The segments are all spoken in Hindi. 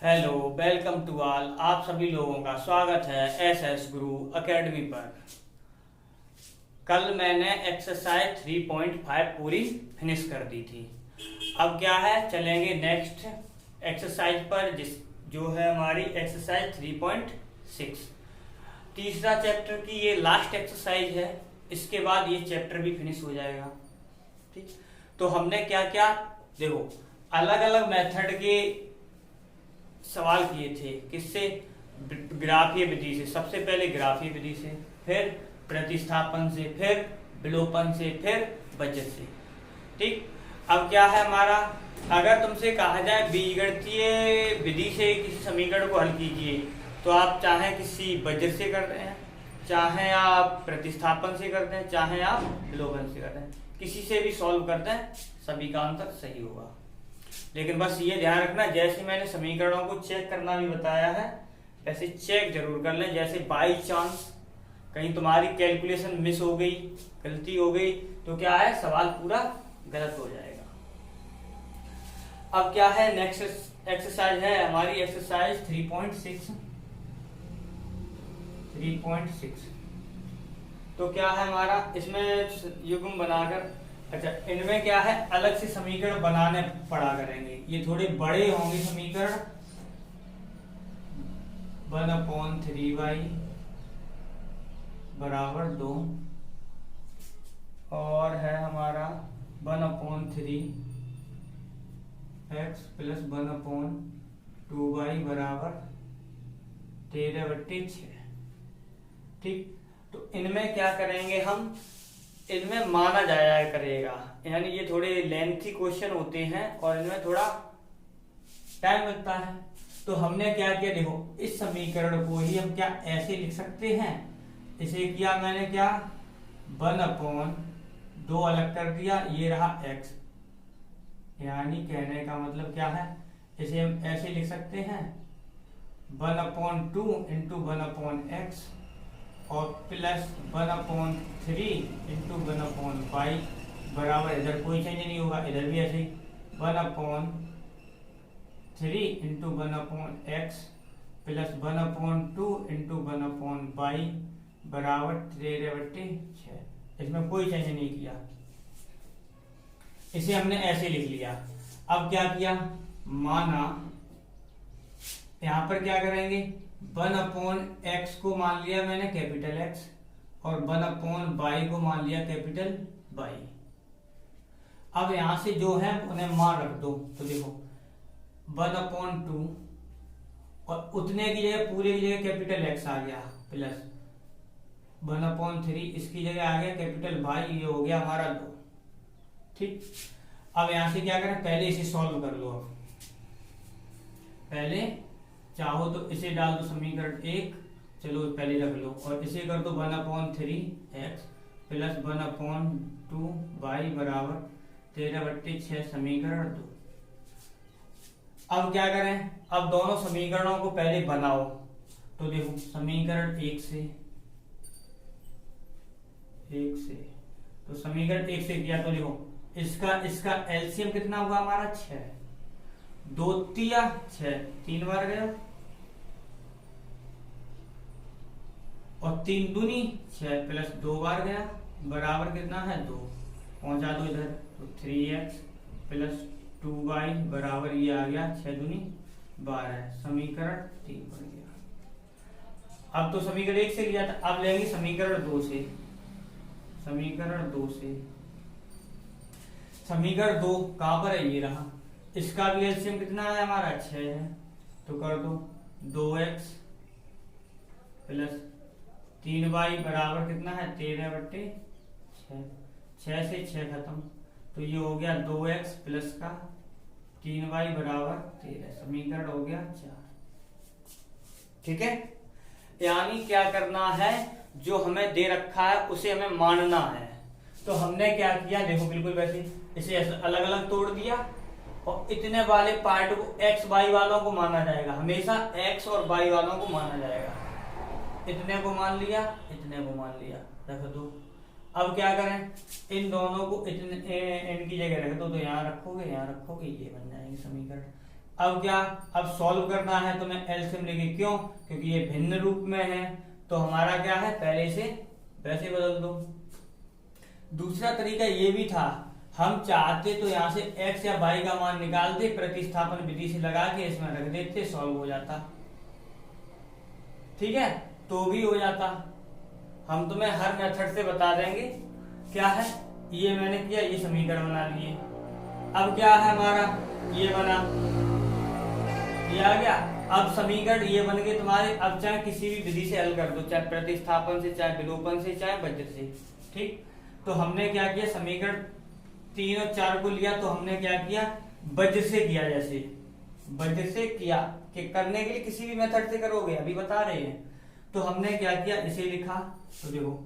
Hello, welcome to all. आप सभी लोगों का स्वागत है एस एस गुरु एकेडमी पर। कल मैंने एक्सरसाइज 3.5 पूरी फिनिश कर दी थी। अब क्या है, चलेंगे नेक्स्ट एक्सरसाइज पर, जो है हमारी एक्सरसाइज 3.6। तीसरा चैप्टर की ये लास्ट एक्सरसाइज है। इसके बाद ये चैप्टर भी फिनिश हो जाएगा। ठीक, तो हमने क्या क्या देखो, अलग अलग मेथड के सवाल किए थे। किससे? ग्राफीय विधि से। सबसे पहले ग्राफीय विधि से, फिर प्रतिस्थापन से, फिर विलोपन से, फिर बचत से। ठीक, अब क्या है हमारा, अगर तुमसे कहा जाए बीजगणितीय विधि से किसी समीकरण को हल कीजिए, तो आप चाहे किसी बचत से करते हैं, चाहे आप प्रतिस्थापन से करते हैं, चाहे आप विलोपन से करते हैं, किसी से भी सॉल्व करते हैं, सभी का आंसर सही होगा। लेकिन बस ये ध्यान रखना, जैसे मैंने समीकरणों को चेक करना भी बताया है, ऐसे चेक जरूर कर लें। जैसे बाई चांस कहीं तुम्हारी कैलकुलेशन मिस हो गई, गलती हो गई, तो क्या है, सवाल पूरा गलत हो जाएगा। अब क्या है, नेक्स्ट एक्सरसाइज है हमारी एक्सरसाइज 3.6। तो क्या है हमारा, इसमें युग्म बनाकर, अच्छा इनमें क्या है, अलग से समीकरण बनाने पड़ा करेंगे। ये थोड़े बड़े होंगे समीकरण। 1/3y बराबर 2, और है हमारा 1/3x प्लस 1/2y बराबर 13/6। ठीक, तो इनमें क्या करेंगे हम, इनमें माना जाया करेगा, यानी ये थोड़े लेंथी क्वेश्चन होते हैं और इनमें थोड़ा टाइम लगता है। तो हमने क्या किया, देखो इस समीकरण को ही हम क्या ऐसे लिख सकते हैं। इसे किया मैंने क्या, 1/2 अलग कर दिया, ये रहा x। यानी कहने का मतलब क्या है, इसे हम ऐसे लिख सकते हैं 1/2 इंटू 1/x और प्लस 1/3 इंटू 1/y बराबर, इधर कोई चेंज नहीं होगा, इधर भी ऐसे ही 1/3 into 1/x plus 1/2 into 1/y बराबर 13/6। इसमें कोई चेंज नहीं किया, इसे हमने ऐसे लिख लिया। अब क्या किया, माना यहां पर क्या करेंगे, 1/x को मान लिया मैंने कैपिटल X और 1/y को मान लिया कैपिटल Y। अब यहां से जो है उन्हें मान रख दो, तो देखो 1/2 और उतने की जगह पूरे की जगह कैपिटल X आ गया, प्लस 1/3 इसकी जगह आ गया कैपिटल Y, ये हो गया हमारा 2। ठीक, अब यहां से क्या करें, पहले इसे सॉल्व कर लो। अब पहले चाहो तो इसे डाल दो समीकरण 1, चलो पहले रख लो, और इसे कर दो 1/3x प्लस 1/2y बराबर 13/6 समीकरण 2। अब क्या करें, अब दोनों समीकरणों को पहले बनाओ। तो देखो समीकरण 1 से, तो समीकरण 1 से किया, तो देखो इसका एलसीएम कितना हुआ हमारा, 6। 2 तिया 6, 3 बार गया, और 3 दूनी 6 प्लस 2 बार गया, बराबर कितना है 2। पहुंचा दो इधर, तो 3x प्लस 2y बराबर ये आ गया 6 दूनी 12, समीकरण 3 बन गया। अब तो समीकरण 1 से लिया था, अब लेंगे समीकरण 2 से। समीकरण 2 कहां पर है, ये रहा। इसका भी एलसीएम कितना है हमारा, 6 है, तो कर दो 2x प्लस 3y बराबर कितना है 13/6। 6 से 6 खत्म, तो ये हो गया 2x प्लस का 3y बराबर 13, समीकरण हो गया 4। ठीक है, यानी क्या करना है, जो हमें दे रखा है उसे हमें मानना है। तो हमने क्या किया, देखो बिल्कुल वैसे इसे अलग अलग तोड़ दिया, और इतने वाले पार्ट को x y वालों को माना जाएगा, हमेशा x और y वालों को माना जाएगा। इतने को मान लिया, इतने को मान लिया, रख दो। अब क्या करें, इन दोनों को इनकी जगह रख दो, तो यहाँ रखोगे, यहाँ रखोगे, ये बन जाएंगे समीकरण। अब क्या, अब सॉल्व करना है तो मैं एलसीएम लेके, क्यों, क्योंकि ये भिन्न रूप में है तो हमारा क्या है, पहले से वैसे बदल दो। दूसरा तरीका ये भी था, हम चाहते तो यहाँ से x या y का मान निकाल दे, प्रतिस्थापन विधि से लगा के इसमें रख देते, सॉल्व हो जाता, ठीक है, तो भी हो जाता। हम तुम्हें हर मेथड से बता देंगे। क्या है, ये मैंने किया, ये समीकरण बना लिए। अब क्या है हमारा, ये बना, ये आ गया। अब समीकरण ये बन गए तुम्हारे। अब चाहे किसी भी विधि से हल कर दो, चाहे प्रतिस्थापन से, चाहे विलोपन से, चाहे वज्र से, ठीक। तो हमने क्या किया, समीकरण 3 और 4 को लिया, तो हमने क्या किया, वज्र से किया। जैसे वज्र से किया कि करने के लिए किसी भी मेथड से करोगे, अभी बता रहे हैं। तो हमने क्या किया, इसे लिखा, तो देखो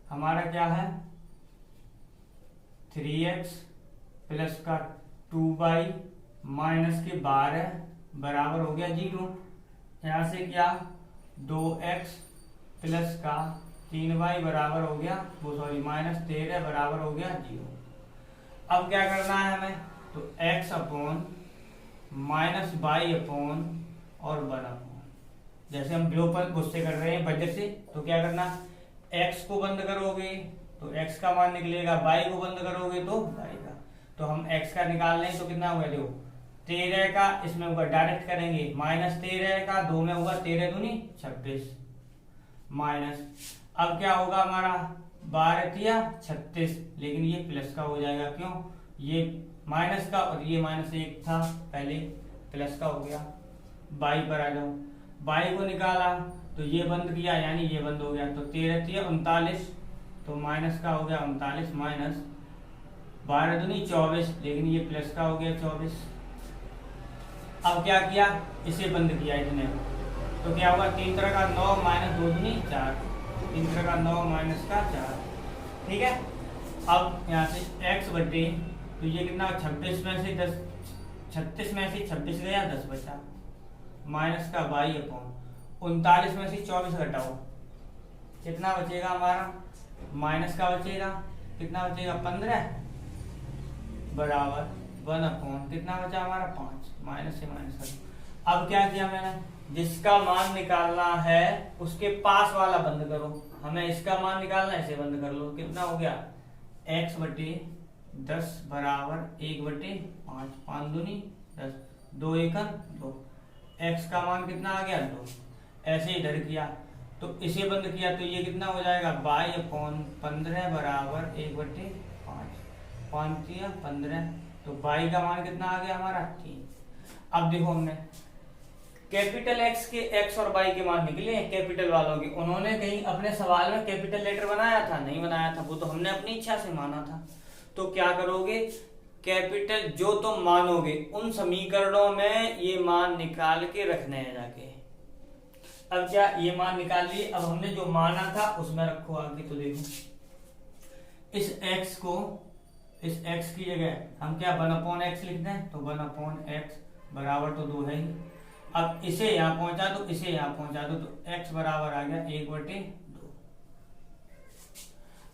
हमारा क्या है, 3x प्लस का 2y माइनस के 12 बराबर हो गया 0। यहां से क्या, 2x प्लस का 3y बराबर हो गया, वो सॉरी माइनस 13 बराबर हो गया 0। अब क्या करना है हमें, तो x upon minus y upon और 1 अपॉन, जैसे हम विलोपन गुस्से कर रहे हैं वज्र से, तो क्या करना, x को बंद करोगे तो x का मान निकलेगा, y को बंद करोगे तो y का। तो हम x का निकाल लें तो कितना होगा, देखो 13 का इसमें होगा, डायरेक्ट करेंगे, माइनस 13 का 2 में होगा, 13 दूनी 26 माइनस, अब क्या होगा हमारा, 12 तिया 36, लेकिन ये प्लस का हो जाएगा, क्यों, ये माइनस का और ये माइनस 1 था पहले, प्लस का हो गया। y पर आ जाओ, y को निकाला तो ये बंद किया, यानी ये बंद हो गया, तो 13 तिया 39, तो माइनस का हो गया 39 माइनस 12 दूनी 24, लेकिन ये प्लस का हो गया 24। अब क्या किया, इसे बंद किया इसने, तो क्या होगा, 3 तरह का 9 माइनस 2 दूनी 4, 3 तरह का 9 माइनस का 4, ठीक है। अब यहाँ से x बटे, तो ये कितना, 36 में से 10, 36 में से 26 गया, 10 बचा, माइनस का y अपॉन 39 में से 24 घटाओ, कितना बचेगा हमारा, माइनस का बचेगा, कितना बचेगा 15 बराबर 1 अपॉन, कितना बचा हमारा 5, माइनस से माइनस। अब क्या किया मैंने, जिसका मान निकालना है उसके पास वाला बंद करो, हमें इसका मान निकालना है, इसे बंद कर लो, कितना हो गया, x बटे 10 बराबर 1 बटे 5, 5 दूनी 10, 2 एकन 2, x का मान कितना आ गया 2। ऐसे इधर किया तो इसे बंद किया, तो ये कितना हो जाएगा, y अपॉन 15 बराबर 1 बटे 5, 5 दिया 15, तो y का मान कितना आ गया हमारा 3। अब देखो हमने कैपिटल X के X और Y के मान निकले हैं कैपिटल वालों के, उन्होंने कहीं अपने सवाल में कैपिटल लेटर बनाया था, नहीं बनाया था, वो तो हमने अपनी इच्छा से माना था। तो क्या करोगे, कैपिटल जो तुम मानोगे उन समीकरणों में ये मान निकाल के रखने हैं जाके। अब क्या, ये मान निकाल लिए, अब हमने जो माना था उसमें रखो आगे। तो देखो इस x को, इस x की जगह हम क्या 1/x लिखते हैं, तो 1/x बराबर तो 2 है ही। अब इसे यहाँ पहुंचा दो, इसे यहाँ पहुंचा दो, तो x बराबर आ गया 1/2।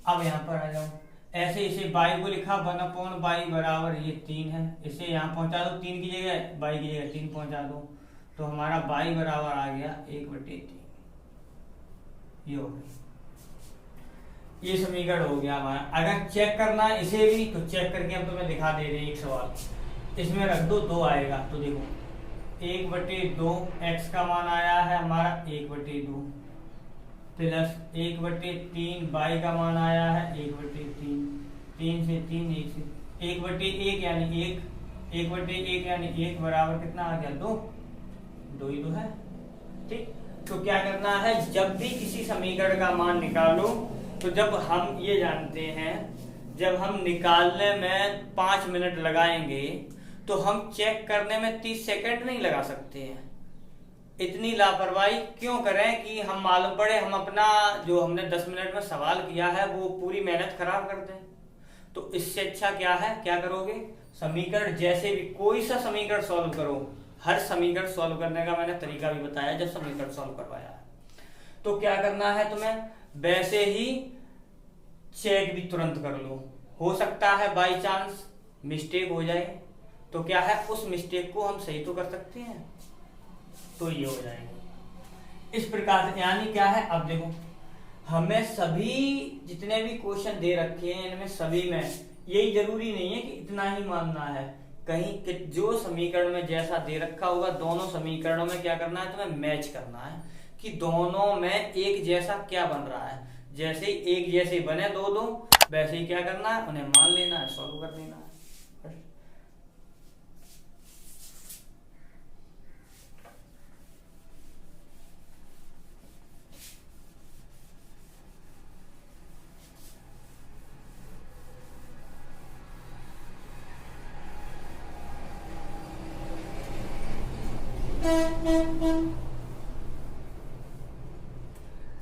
अब यहाँ पर आ जाओ, ऐसे इसे y को लिखा 1/y बराबर ये 3 है, इसे यहाँ पहुंचा दो, 3 की जगह y की जगह 3 पहुंचा दो, तो हमारा y बराबर आ गया 1/3। ये हो गया, ये समीकरण हो गया हमारा। अगर चेक करना है इसे भी, तो चेक करके हम तुम्हें दिखा दे रहे हैं एक सवाल, इसमें रख दो 2 आएगा, तो देखो 1/2 x का मान आया है हमारा 1/2 प्लस 1/3 y का मान आया है 1/3, 3 से 3 1 से 1/1 यानी 1/1 यानी 1 बराबर कितना आ गया 2, 2 ही तो है, ठीक। तो क्या करना है, जब भी किसी समीकरण का मान निकालो, तो जब हम ये जानते हैं, जब हम निकालने में 5 मिनट लगाएंगे तो हम चेक करने में 30 सेकंड नहीं लगा सकते हैं। इतनी लापरवाही क्यों करें कि हम मालूम पड़े हम अपना जो हमने 10 मिनट में सवाल किया है वो पूरी मेहनत खराब कर दें। तो इससे अच्छा क्या है, क्या करोगे, समीकरण जैसे भी कोई सा समीकरण सॉल्व करो, हर समीकरण सॉल्व करने का मैंने तरीका भी बताया जब समीकरण सॉल्व करवाया है। तो क्या करना है तुम्हें, वैसे ही चेक भी तुरंत कर लो, हो सकता है बाई चांस मिस्टेक हो जाए, तो क्या है, उस मिस्टेक को हम सही तो कर सकते हैं, तो ये हो जाएगा इस प्रकार से। यानी क्या है, अब देखो हमें सभी जितने भी क्वेश्चन दे रखे हैं इनमें सभी में यही जरूरी नहीं है कि इतना ही मानना है, कहीं कि जो समीकरण में जैसा दे रखा होगा दोनों समीकरणों में क्या करना है, तुम्हें मैच करना है कि दोनों में एक जैसा क्या बन रहा है। जैसे ही एक जैसे बने दो दो, वैसे ही क्या करना है, उन्हें मान लेना है, सॉल्व कर देना है।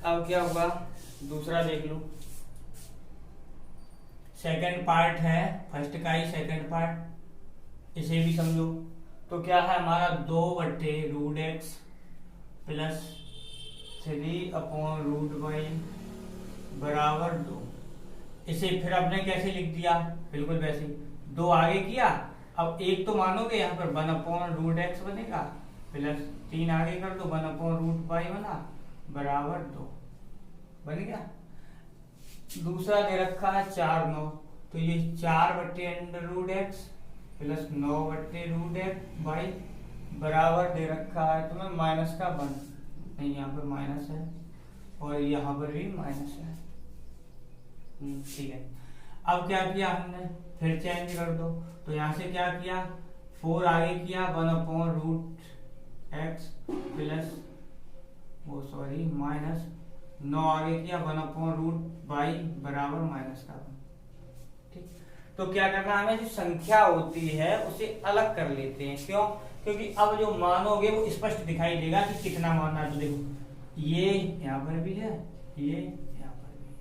अब क्या हुआ, दूसरा देख लो, सेकंड पार्ट है फर्स्ट का ही सेकंड पार्ट, इसे भी समझो। तो क्या है हमारा 2/√x प्लस 3/√y बराबर 2। इसे फिर आपने कैसे लिख दिया, बिल्कुल वैसे 2 आगे किया, अब एक तो मानोगे यहाँ पर 1/√x बनेगा, प्लस 3 आगे कर दो 1/√y बना बराबर 2 बन गया। दूसरा दे रखा है 4/9, तो ये 4/√x प्लस 9/√y बराबर दे रखा है तुम्हें माइनस का 1, नहीं यहाँ पर माइनस है और यहाँ पर भी माइनस है। ठीक है, अब क्या किया हमने, फिर चेंज कर दो, तो यहाँ से क्या किया, 4 आगे किया 1/√x प्लस माइनस 9 आगे किया 1/√y बराबर माइनस का 1। ठीक, तो क्या करना हमें, जो संख्या होती है उसे अलग कर लेते हैं। क्यों, क्योंकि अब जो मानोगे वो स्पष्ट दिखाई देगा कि कितना मानना है। तो देखो ये यहाँ पर भी है, ये यहाँ पर भी है,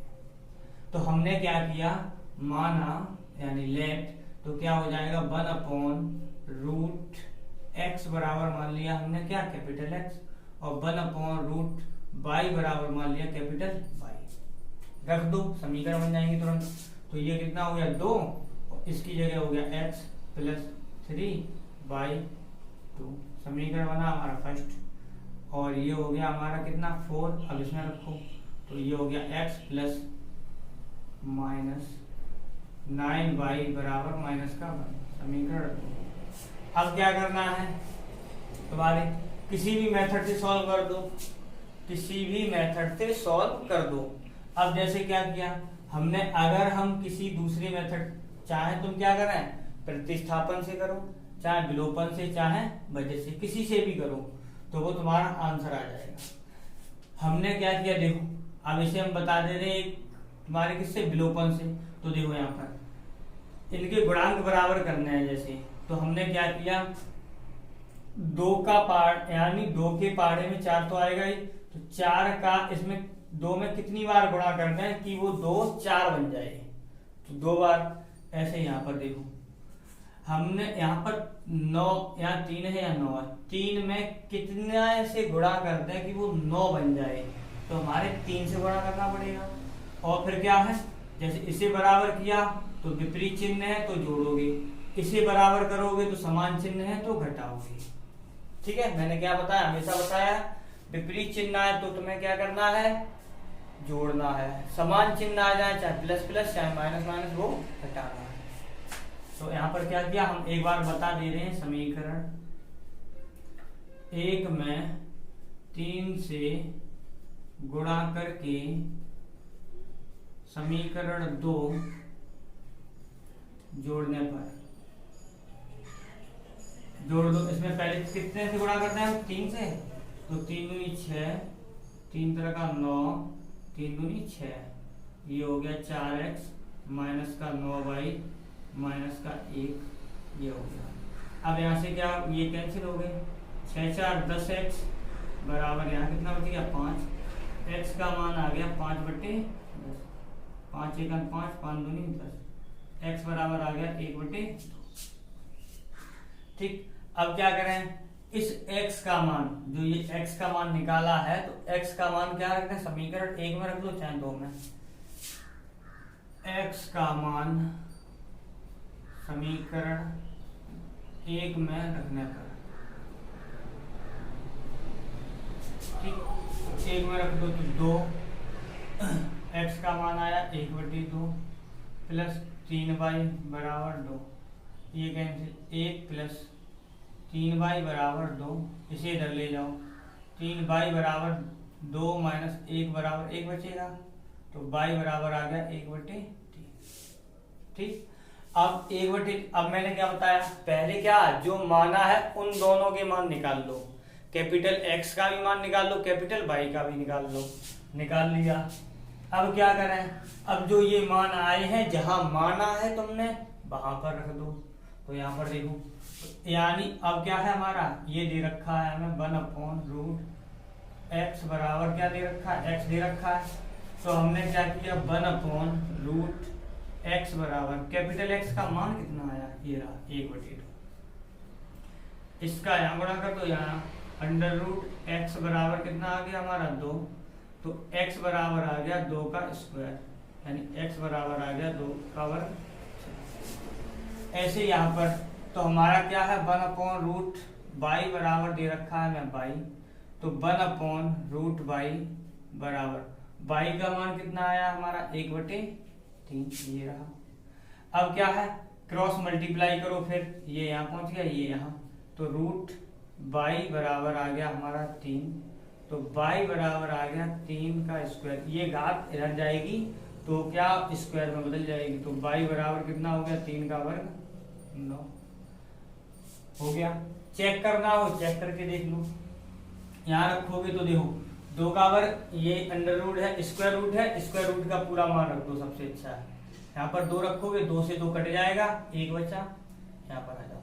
तो हमने क्या किया, माना यानी लेफ्ट, तो क्या हो जाएगा 1/√x बराबर मान लिया हमने क्या, कैपिटल X, और 1/√y बराबर मान लिया कैपिटल Y। रख दो, समीकरण बन जाएंगे तुरंत। तो ये कितना हो गया 2, और इसकी जगह हो गया x प्लस 3/2, समीकरण बना हमारा फर्स्ट। और ये हो गया हमारा कितना 4, अब इसमें रखो, तो ये हो गया x प्लस माइनस 9y बराबर माइनस का 1, समीकरण। अब क्या करना है, तुम्हारे किसी भी मेथड से सॉल्व कर दो, किसी भी मेथड से सॉल्व कर दो। अब जैसे क्या किया हमने, अगर हम किसी दूसरी मेथड चाहे तुम क्या करें, प्रतिस्थापन से करो, चाहे विलोपन से, चाहे वजह से, किसी से भी करो, तो वो तुम्हारा आंसर आ जाएगा। हमने क्या किया, देखो अब इसे हम बता दे रहे हैं तुम्हारे किससे, विलोपन से। तो देखो यहाँ पर इनके गुणांक बराबर करने हैं जैसे, तो हमने क्या किया, 2 का पार्ट यानी 2 के पाड़े में 4 तो आएगा ही, तो 4 का इसमें 2 में कितनी बार गुणा करते हैं कि वो 2 4 बन जाए, तो 2 बार। ऐसे यहाँ पर देखो हमने यहाँ पर 9, यहाँ 3 है या 9 है, 3 में कितना से गुणा करते हैं कि वो 9 बन जाए, तो हमारे 3 से गुणा करना पड़ेगा। और फिर क्या है, जैसे इसे बराबर किया तो विपरीत चिन्ह है तो जोड़ोगे, इसे बराबर करोगे तो समान चिन्ह है तो घटाओगे। ठीक है, मैंने क्या बताया, हमेशा बताया, विपरीत चिन्ह आए तो तुम्हें क्या करना है, जोड़ना है, समान चिन्ह आ जाए चाहे प्लस प्लस चाहे माइनस माइनस वो घटाना है। तो यहाँ पर क्या किया, हम एक बार बता दे रहे हैं, समीकरण 1 में 3 से गुणा करके समीकरण 2 जोड़ने पर जोड़ दो। इसमें पहले कितने से गुणा करते हैं, 3 से, तो 3 दूनी 6, 3 तरह का 9, 3 दूनी 6, ये हो गया 4x माइनस का 9y माइनस का 1, ये हो गया। अब यहाँ से क्या, ये कैंसिल हो गए, 6 4 10x बराबर यहाँ कितना बच गया 5, x का मान आ गया 5/10, 5 1 5, 5 दूनी 10, x बराबर आ गया 1/2। ठीक, अब क्या करें, इस x का मान, जो ये x का मान निकाला है, तो x का मान क्या रखते हैं, समीकरण 1 में रख लो चाहे 2 में, x का मान समीकरण 1 में रखने पर, ठीक, 1 में रख दो तो 2, x का मान आया 1/2 प्लस 3y बराबर 2, ये कैंसिल, 1 प्लस 3y बराबर 2, इसे इधर ले जाओ, 3y बराबर 2 माइनस 1 बराबर 1 बचेगा, तो y बराबर आ गया 1/3, ठीक। अब मैंने क्या बताया पहले, क्या जो माना है उन दोनों के मान निकाल लो, कैपिटल X का भी मान निकाल लो, कैपिटल Y का भी निकाल लो, निकाल लिया। अब क्या करें, अब जो ये मान आए हैं जहां माना है तुमने वहां पर रख दो, तो यहाँ पर देखो, यानी अब क्या है हमारा, ये दे रखा है हमें 1/√x बराबर क्या दे रखा है, x दे रखा है, तो हमने क्या किया 1/√x बराबर कैपिटल X का मान कितना आया, ये रहा 1/2, इसका यहाँ गुणा कर दो, यहाँ √x बराबर कितना आ गया हमारा 2, तो x बराबर आ गया 2 का स्क्वायर, यानी x बराबर आ गया 2 का वर्ग। ऐसे यहाँ पर तो हमारा क्या है 1/√y बराबर दे रखा है मैं y, तो 1/√y बराबर y का मान कितना आया हमारा 1/3, ये रहा। अब क्या है क्रॉस मल्टीप्लाई करो, फिर ये यहाँ पहुंच गया, ये यहाँ, तो √y बराबर आ गया हमारा 3, तो y बराबर आ गया 3 का स्क्वायर, ये घात इधर जाएगी तो क्या स्क्वायर में बदल जाएगी, तो y बराबर कितना हो गया 3 का वर्ग 9 हो गया। चेक करना हो चेक करके देख लो, यहाँ रखोगे तो देखो 2 का वर्ग, ये अंडर रूट है, स्क्वायर रूट है, स्क्वायर रूट का पूरा मान रख दो, सबसे अच्छा है। यहाँ पर 2 रखोगे, 2 से 2 कट जाएगा, 1 बचा, यहाँ पर आ जाओ,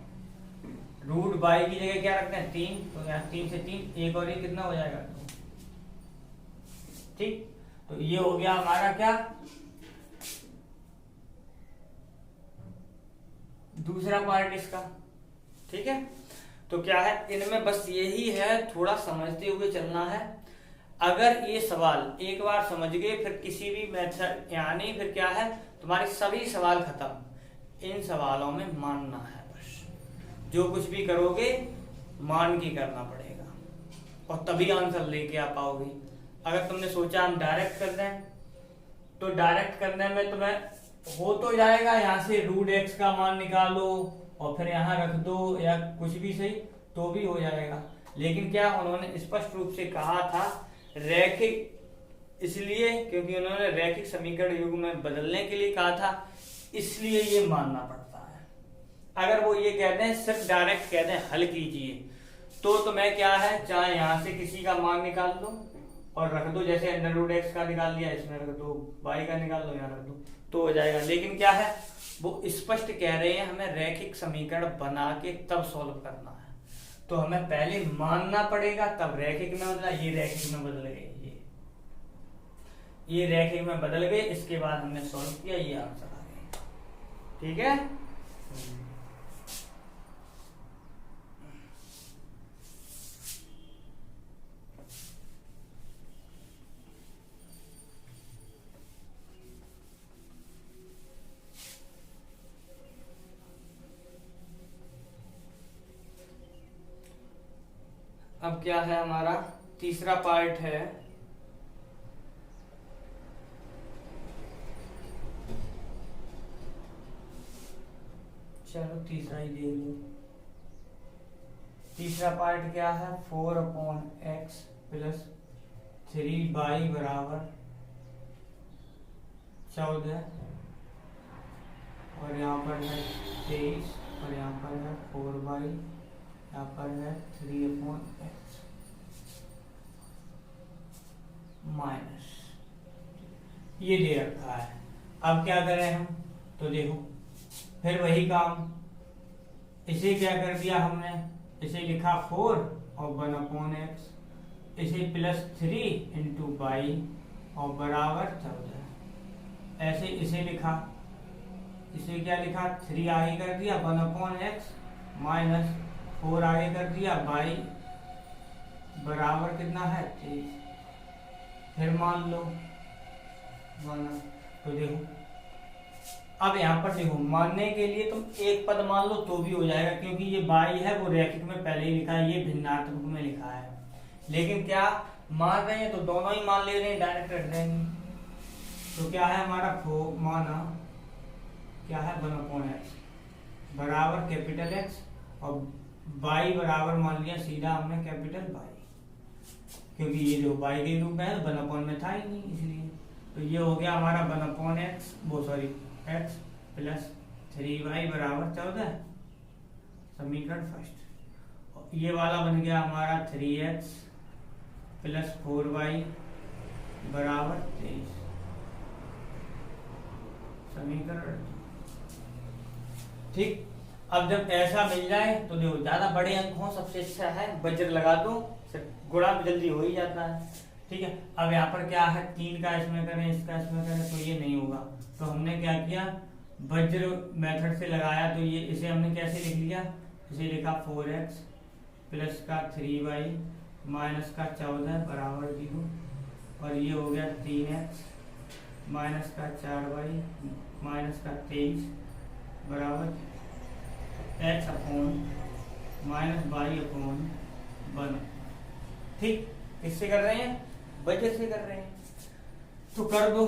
√y की जगह क्या रखते हैं 3, तो यहाँ 3 से 3, 1 और 1 कितना हो जाएगा 2, ठीक। तो ये हो गया हमारा क्या दूसरा पार्ट इसका, ठीक है। तो क्या है इनमें बस यही है, थोड़ा समझते हुए चलना है। अगर ये सवाल एक बार समझ गए, फिर किसी भी मेथड, यानी फिर क्या है तुम्हारे सभी सवाल खत्म, इन सवालों में मानना है, बस जो कुछ भी करोगे मान के करना पड़ेगा, और तभी आंसर लेके आ पाओगे। अगर तुमने सोचा हम डायरेक्ट कर दें, तो डायरेक्ट करने में तुम्हें हो तो जाएगा, यहाँ से √x का मान निकालो और फिर यहाँ रख दो, या कुछ भी सही तो भी हो जाएगा। लेकिन क्या उन्होंने स्पष्ट रूप से कहा था रैखिक, इसलिए क्योंकि उन्होंने रैखिक समीकरण युग में बदलने के लिए कहा था, इसलिए ये मानना पड़ता है। अगर वो ये कहते हैं सिर्फ डायरेक्ट कहते हैं हल कीजिए, तो तुम्हें क्या है चाहे यहाँ से किसी का मान निकाल दो और रख दो, जैसे √x का निकाल लिया, इसमें रख दो, y का निकाल दो, यहाँ रख दो, तो हो जाएगा। लेकिन क्या है वो स्पष्ट कह रहे हैं हमें रैखिक समीकरण बना के तब सॉल्व करना है, तो हमें पहले मानना पड़ेगा, तब रैखिक में बदला, ये रैखिक में बदल गए, ये रैखिक में बदल गए, इसके बाद हमने सॉल्व किया, ये आंसर आ गया, ठीक है। अब क्या है हमारा तीसरा पार्ट है, चलो तीसरा ही देख लो। तीसरा पार्ट क्या है 4/x प्लस 3y बराबर 14, और यहाँ पर है 23, और यहाँ पर है 4y, यहाँ पर है 3/x माइनस, ये दे रखा है। अब क्या करें हम, तो देखो फिर वही काम, इसे क्या कर दिया हमने, इसे लिखा 4 और 1/x, इसे +3 × y और बराबर 14, ऐसे इसे लिखा, इसे क्या लिखा 3 आगे कर दिया 1/x माइनस 4 आगे कर दिया y बराबर कितना है 23, फिर मान लो 1, तो देखो अब यहाँ पर देखो, मानने के लिए तुम एक पद मान लो तो भी हो जाएगा, क्योंकि ये बाई है वो रैखिक में पहले ही लिखा है, ये भिन्नात्मक में लिखा है। लेकिन क्या मान रहे हैं तो दोनों ही मान ले रहे हैं, डायरेक्ट रख देंगे। तो क्या है हमारा माना क्या है 1/x बराबर कैपिटल X और बाई बराबर मान लिया सीधा हमने कैपिटल बाई, क्योंकि ये जो बाई के रूप में है 1 में था ही नहीं, इसलिए। तो ये हो गया हमारा 1/x वो सॉरी x प्लस 3y बराबर 14, समीकरण फर्स्ट। और ये वाला बन गया हमारा 3x प्लस 4y बराबर 23, समीकरण। ठीक, अब जब ऐसा मिल जाए तो देखो ज्यादा बड़े अंक हो सबसे अच्छा है, वज्र लगा दो, गुणा भी जल्दी हो ही जाता है। ठीक है, अब यहाँ पर क्या है 3 का इसमें करें, इसका इसमें करें तो ये नहीं होगा। तो हमने क्या किया, वज्र मेथड से लगाया, तो ये इसे हमने कैसे लिख लिया, इसे लिखा 4x प्लस का 3y माइनस का 14 बराबर 0, और ये हो गया 3x माइनस का 4y माइनस का 23 बराबर x upon minus y upon 1। ठीक, किससे कर रहे हैं, वज्र से कर रहे हैं। तो कर दो,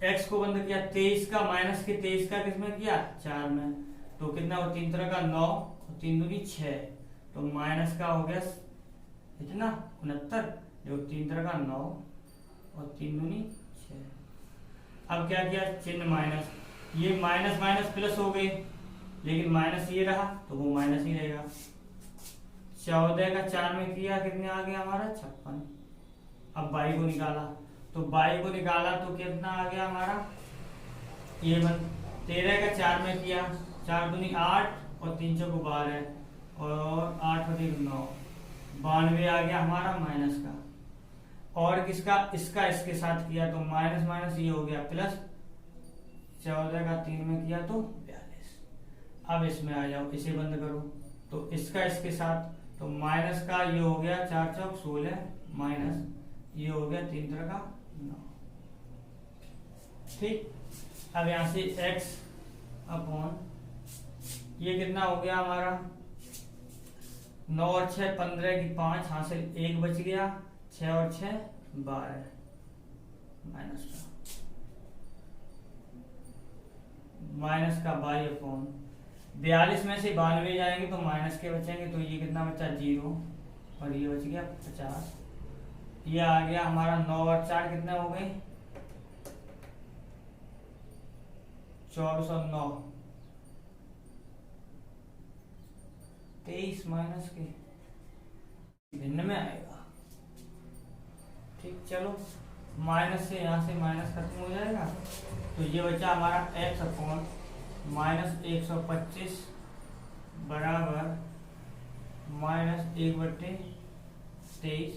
x को बंद किया, 23 का माइनस के 23 का किसमें किया 4 में, तो कितना हो 3 तरह का 9 और 3 दूनी 6, तो माइनस का हो गया कितना 69, जो 3 तरह का 9 और 3 दूनी 6। अब क्या किया चिन्ह माइनस, ये माइनस माइनस प्लस हो गए, लेकिन माइनस ये रहा तो वो माइनस ही रहेगा। 14 का 4 में किया कितने आ गया हमारा 56। अब बाई को निकाला, तो बाई को निकाला तो कितना आ गया हमारा ये 13 का 4 में किया, 4 दूनी 8 और 3 चौको 12 और 8 और 3 9, 92 आ गया हमारा माइनस का। और किसका, इसका इसके साथ किया तो माइनस माइनस ये हो गया प्लस, 14 का 3 में किया तो 42। अब इसमें आ जाओ, इसे बंद करो, तो इसका इसके साथ तो माइनस का ये हो गया 4 चौक 16 माइनस ये हो गया 3 तरह का 9। ठीक, अब यहां से x अपॉन ये कितना हो गया हमारा 9 और 6 15 की 5 हासिल 1 बच गया, 6 और 6 12 माइनस का बाई अपॉन 42 में से 92 जाएंगे तो माइनस के बचेंगे, तो ये कितना बचा 0 और ये बच गया 50। ये आ गया हमारा 9 और 4 कितने हो गए 24 और 9 23 माइनस के भिन्न में आएगा। ठीक, चलो माइनस से यहाँ से माइनस खत्म हो जाएगा, तो ये बचा हमारा x अपॉन माइनस 125 बराबर माइनस 1/23,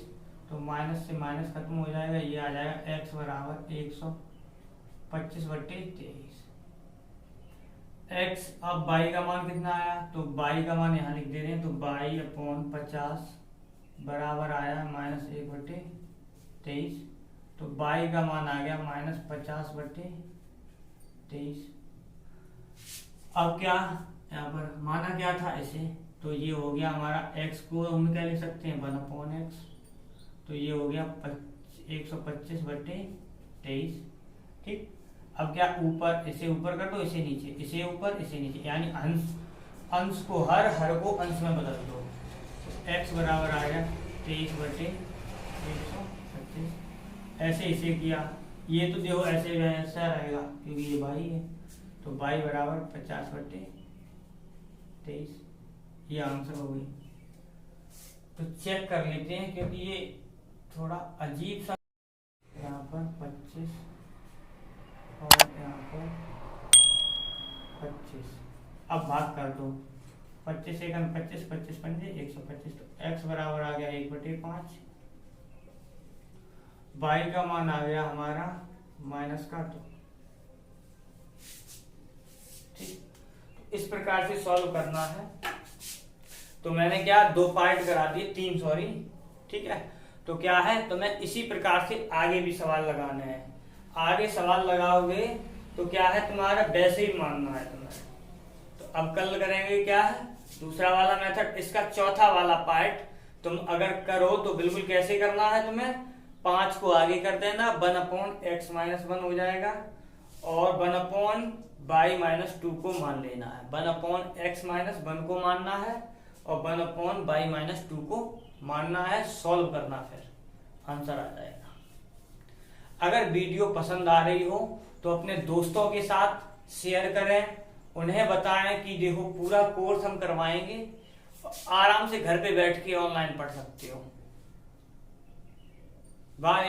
तो माइनस से माइनस खत्म हो जाएगा, ये आ जाएगा x बराबर 125/23। x अब बाई का मान कितना आया, तो बाई का मान यहाँ लिख दे रहे हैं, तो बाई अपॉन 50 बराबर आया माइनस 1/23, तो बाई का मान आ गया माइनस 50/23। अब क्या यहाँ पर माना क्या था इसे, तो ये हो गया हमारा x को हम क्या लिख सकते हैं 1/x, तो ये हो गया 125/23। ठीक, अब क्या ऊपर इसे ऊपर कर दो, इसे नीचे, इसे ऊपर इसे नीचे, यानी अंश को हर को अंश में बदल दो, तो x बराबर आ गया 23/125। ऐसे इसे किया, ये तो देखो ऐसे वैसा रहेगा क्योंकि ये बाई है, तो बाई बराबर 50/23, ये आंसर हो गई। तो चेक कर लेते हैं क्योंकि ये थोड़ा अजीब सा, यहाँ पर 25 और यहाँ पर 25। अब भाग कर दो, 25 एकम 25 25 पंजे 125, तो x बराबर आ गया 1/5, बाई का मान आ गया हमारा माइनस का 2। ठीक, तो इस प्रकार से सॉल्व करना है। तो मैंने क्या 2 पार्ट करा दिए, 3 सॉरी। ठीक है, तो क्या है, तो मैं इसी प्रकार से आगे भी सवाल लगाने हैं। आगे सवाल लगाओगे तो क्या है तुम्हारा वैसे ही मानना है तुम्हें। तो अब कल करेंगे क्या है दूसरा वाला मेथड। इसका चौथा वाला पार्ट तुम अगर करो तो बिल्कुल कैसे करना है तुम्हें, 5 को आगे कर देना, 1/x-1 हो जाएगा और 1/y-2 को मान लेना है। 1/x-1 को मानना है और 1/y-2 को मानना है, सॉल्व करना, फिर आंसर आ जाएगा। अगर वीडियो पसंद आ रही हो तो अपने दोस्तों के साथ शेयर करें, उन्हें बताएं कि देखो पूरा कोर्स हम करवाएंगे, आराम से घर पे बैठ के ऑनलाइन पढ़ सकते हो। बाय।